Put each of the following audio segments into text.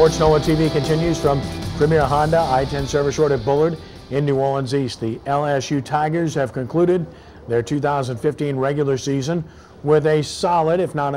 Sports NOLA TV continues from Premier Honda I-10 Service Road at Bullard in New Orleans East. The LSU Tigers have concluded their 2015 regular season with a solid, if not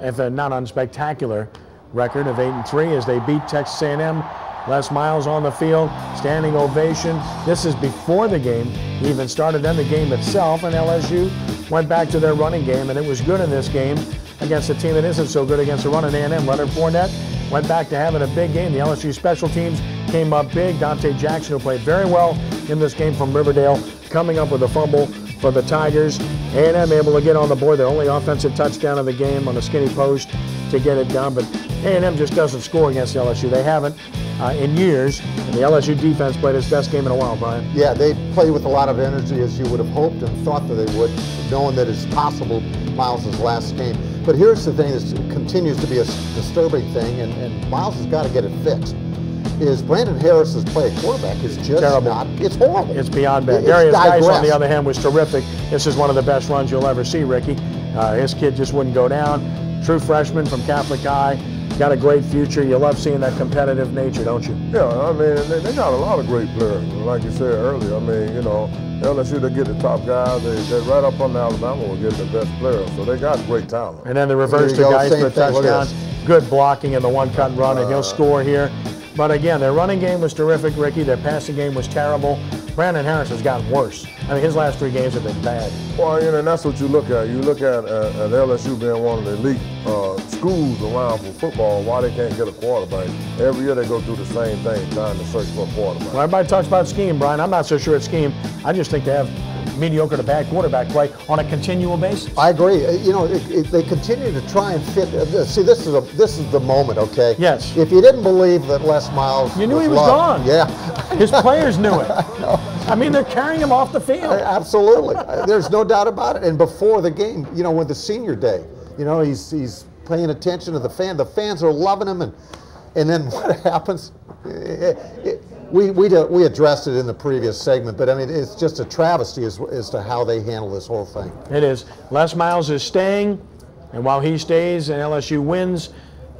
unspectacular, record of 8-3 as they beat Texas A&M. Les Miles on the field, standing ovation. This is before the game even started, then the game itself, and LSU went back to their running game, and it was good in this game against a team that isn't so good against the run in A&M. Leonard Fournette went back to having a big game. The LSU special teams came up big. Dante Jackson, who played very well in this game from Riverdale, coming up with a fumble for the Tigers. A&M able to get on the board, their only offensive touchdown of the game on a skinny post to get it done, but A&M just doesn't score against LSU. They haven't in years, and the LSU defense played its best game in a while, Brian. Yeah, they played with a lot of energy, as you would have hoped and thought that they would, knowing that it's possible Miles' last game. But here's the thing that continues to be a disturbing thing, and Miles has got to get it fixed, is Brandon Harris's play at quarterback is just terrible. It's horrible. It's beyond bad. Darius Geis, on the other hand, was terrific. This is one of the best runs you'll ever see, Ricky. His kid just wouldn't go down. True freshman from Catholic High. Got a great future. You love seeing that competitive nature, don't you? Yeah, I mean, they got a lot of great players. Like you said earlier, I mean, you know, LSU, they get the top guys. They're right up on Alabama will get the best players. So they got great talent. And then the reverse to Geis for a touchdown. Good blocking in the one-cut run, and he'll score here. But again, their running game was terrific, Ricky. Their passing game was terrible. Brandon Harris has gotten worse. I mean, his last 3 games have been bad. Well, you know, and that's what you look at. You look at LSU being one of the elite schools around for football, why they can't get a quarterback. Every year they go through the same thing, trying to search for a quarterback. Well, everybody talks about scheme, Brian. I'm not so sure it's scheme. I just think they have mediocre to bad quarterback play on a continual basis. I agree. You know, they continue to try and fit. See, this is the moment, okay? Yes. If you didn't believe that Les Miles, you knew he was gone. Yeah. His players knew it. I mean, they're carrying him off the field. Absolutely. There's no doubt about it. And before the game, you know, with the senior day, you know, he's paying attention to the fans. The fans are loving him, and then what happens? We addressed it in the previous segment, but I mean, it's just a travesty as to how they handle this whole thing. It is. Les Miles is staying, and while he stays and LSU wins,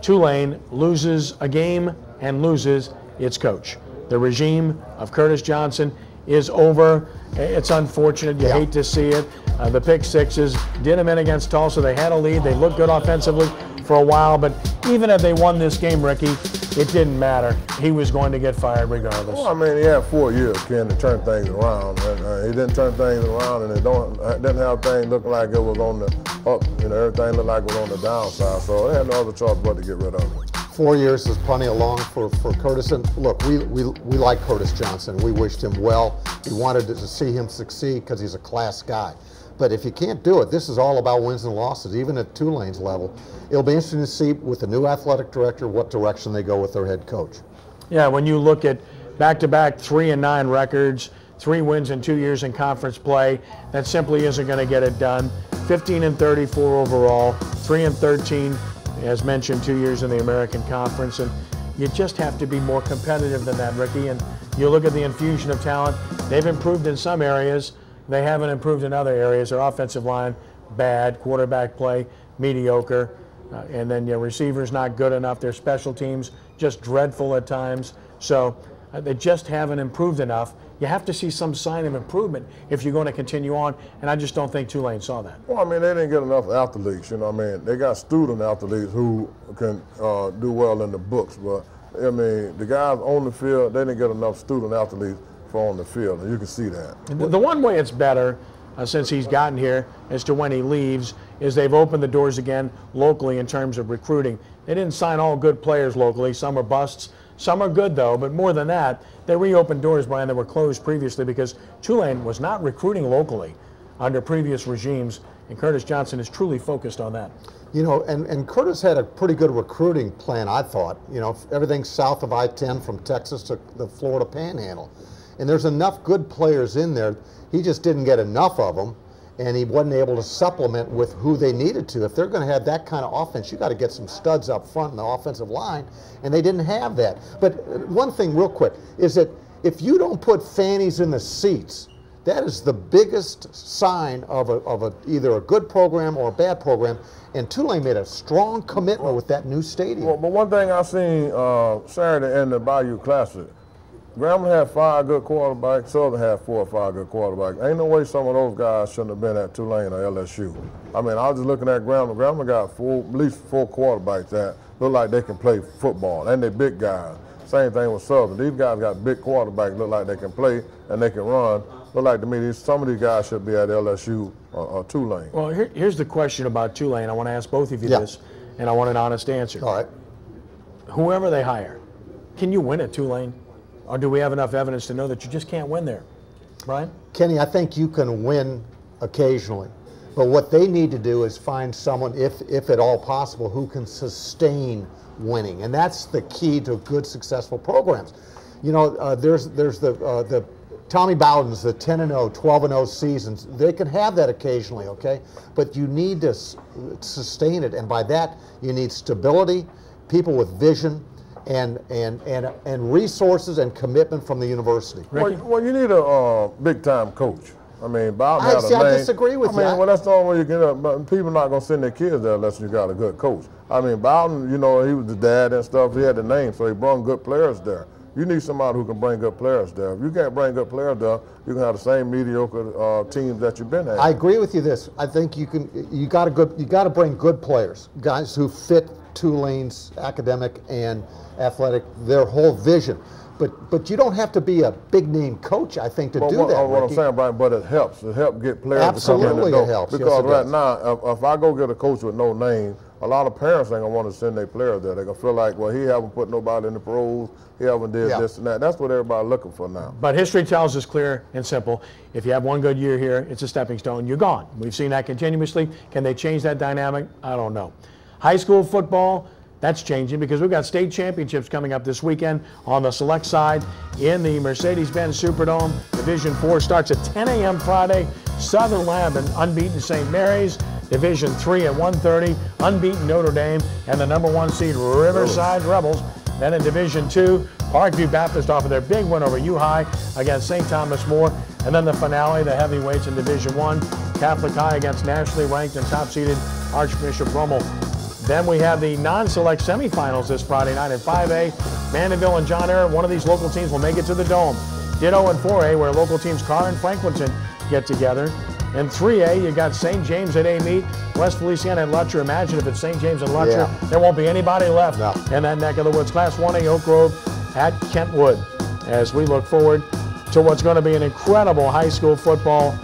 Tulane loses a game and loses its coach. The regime of Curtis Johnson is over. It's unfortunate. You hate to see it. The pick sixes did them in against Tulsa. They had a lead. They looked good offensively for a while, but even if they won this game, Ricky, it didn't matter. He was going to get fired regardless. Well, I mean, he had 4 years, Ken, to turn things around. And he didn't turn things around, and it didn't have things look like it was on the up. You know, everything looked like it was on the downside. So they had no other choice but to get rid of him. 4 years is plenty long for Curtis. And look, we like Curtis Johnson. We wished him well. We wanted to see him succeed because he's a class guy. But if you can't do it, this is all about wins and losses, even at Tulane's level. It'll be interesting to see with the new athletic director what direction they go with their head coach. Yeah, when you look at back-to-back 3-9 records, 3 wins in 2 years in conference play, that simply isn't going to get it done. 15-34 overall, 3-13, as mentioned, 2 years in the American Conference, and you just have to be more competitive than that, Ricky. And you look at the infusion of talent, they've improved in some areas. They haven't improved in other areas. Their offensive line, bad. Quarterback play, mediocre. And then your receivers not good enough. Their special teams just dreadful at times. So they just haven't improved enough. You have to see some sign of improvement if you're going to continue on, and I just don't think Tulane saw that. Well, I mean, they didn't get enough athletes, you know what I mean? They got student athletes who can do well in the books, but, I mean, the guys on the field, they didn't get enough student athletes on the field, and you can see that. The one way it's better since he's gotten here as to when he leaves is they've opened the doors again locally in terms of recruiting. They didn't sign all good players locally. Some are busts. Some are good, though, but more than that, they reopened doors, Brian, that were closed previously because Tulane was not recruiting locally under previous regimes, and Curtis Johnson is truly focused on that. You know, and Curtis had a pretty good recruiting plan, I thought. You know, everything south of I-10 from Texas to the Florida Panhandle. And there's enough good players in there. He just didn't get enough of them, and he wasn't able to supplement with who they needed to. If they're going to have that kind of offense, you got to get some studs up front in the offensive line, and they didn't have that. But one thing real quick is that if you don't put fannies in the seats that is the biggest sign of either a good program or a bad program. And Tulane made a strong commitment with that new stadium. Well, but one thing I seen Saturday in the Bayou Classic, Grambling had 5 good quarterbacks, Southern had 4 or 5 good quarterbacks. Ain't no way some of those guys shouldn't have been at Tulane or LSU. I mean, I was just looking at Grambling. Grambling got at least 4 quarterbacks that look like they can play football, and they're big guys. Same thing with Southern. These guys got big quarterbacks, look like they can play and they can run. Look like to me, some of these guys should be at LSU or Tulane. Well, here's the question about Tulane. I want to ask both of you this, and I want an honest answer. All right. Whoever they hire, can you win at Tulane? Or do we have enough evidence to know that you just can't win there? Brian? Kenny, I think you can win occasionally. But what they need to do is find someone, if at all possible, who can sustain winning. And that's the key to good, successful programs. You know, there's the Tommy Bowden's, the 10-0, 12-0 seasons. They can have that occasionally, okay? But you need to sustain it. And by that, you need stability, people with vision, and resources and commitment from the university. Well, you need a big-time coach. I mean, Bowden had a name. I disagree with you. I mean, well, that's the only way you get up. But people are not going to send their kids there unless you got a good coach. I mean, Bowden, you know, he was the dad and stuff. He had the name, so he brought good players there. You need somebody who can bring good players there. If you can't bring good players there, you can have the same mediocre teams that you've been at. I agree with you. I think you got to bring good players, guys who fit Tulane's academic and athletic, their whole vision. But you don't have to be a big name coach, I think, to do that. What I'm saying, Brian, but it helps. It helps get players Absolutely to come in the door. It helps. Because yes, right now, if I go get a coach with no name, a lot of parents ain't gonna want to send their players there. They're gonna feel like, well, he haven't put nobody in the pros, he haven't did this and that. That's what everybody's looking for now. But history tells us clear and simple. If you have one good year here, it's a stepping stone. You're gone. We've seen that continuously. Can they change that dynamic? I don't know. High school football, that's changing because we've got state championships coming up this weekend on the select side in the Mercedes-Benz Superdome. Division 4 starts at 10 a.m. Friday. Southern Lab and unbeaten St. Mary's. Division 3 at 1:30, unbeaten Notre Dame, and the #1 seed Riverside Rebels. Then in Division 2, Parkview Baptist off of their big win over U-High against St. Thomas More. And then the finale, the heavyweights in Division 1, Catholic High against nationally ranked and top-seeded Archbishop Rummel. Then we have the non-select semifinals this Friday night at 5A. Mandeville and John Ehret, one of these local teams will make it to the Dome. Ditto in 4A, where local teams Carr and Franklinton get together. In 3A, you got St. James at A-Meet, West Feliciana and Lutcher. Imagine if it's St. James and Lutcher, there won't be anybody left in that neck of the woods. Class 1A, Oak Grove at Kentwood. As we look forward to what's going to be an incredible high school football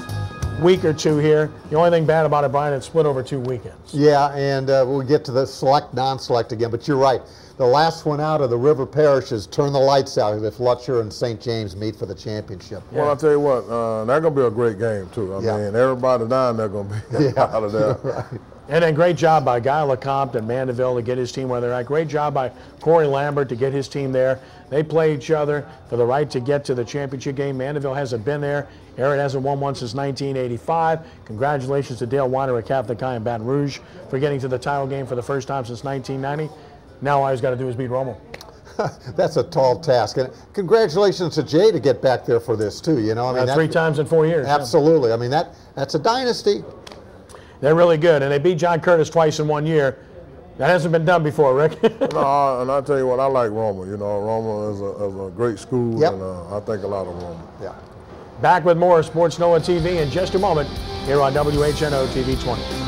week or two here. The only thing bad about it, Brian, it's split over 2 weekends. Yeah, and we'll get to the select, non-select again, but you're right. The last one out of the river parishes turn the lights out if Lutcher and St. James meet for the championship. Yeah. Well, I'll tell you what, that's going to be a great game, too. I mean, everybody down there going to be out of there. Right. And then great job by Guy LeCompte and Mandeville to get his team where they're at. Great job by Corey Lambert to get his team there. They play each other for the right to get to the championship game. Mandeville hasn't been there. Ehret hasn't won one since 1985. Congratulations to Dale Weiner at Catholic High in Baton Rouge for getting to the title game for the first time since 1990. Now all he's got to do is beat Rummel. That's a tall task. And congratulations to Jay to get back there for this, too. You know, I mean, 3 times in 4 years. Absolutely. I mean, that's a dynasty. They're really good, and they beat John Curtis twice in 1 year. That hasn't been done before, Rick. No, and I'll tell you what, I like Rummel. You know, Rummel is a great school, and I think a lot of Rummel. Yeah. Back with more Sports NOLA TV in just a moment here on WHNO TV 20.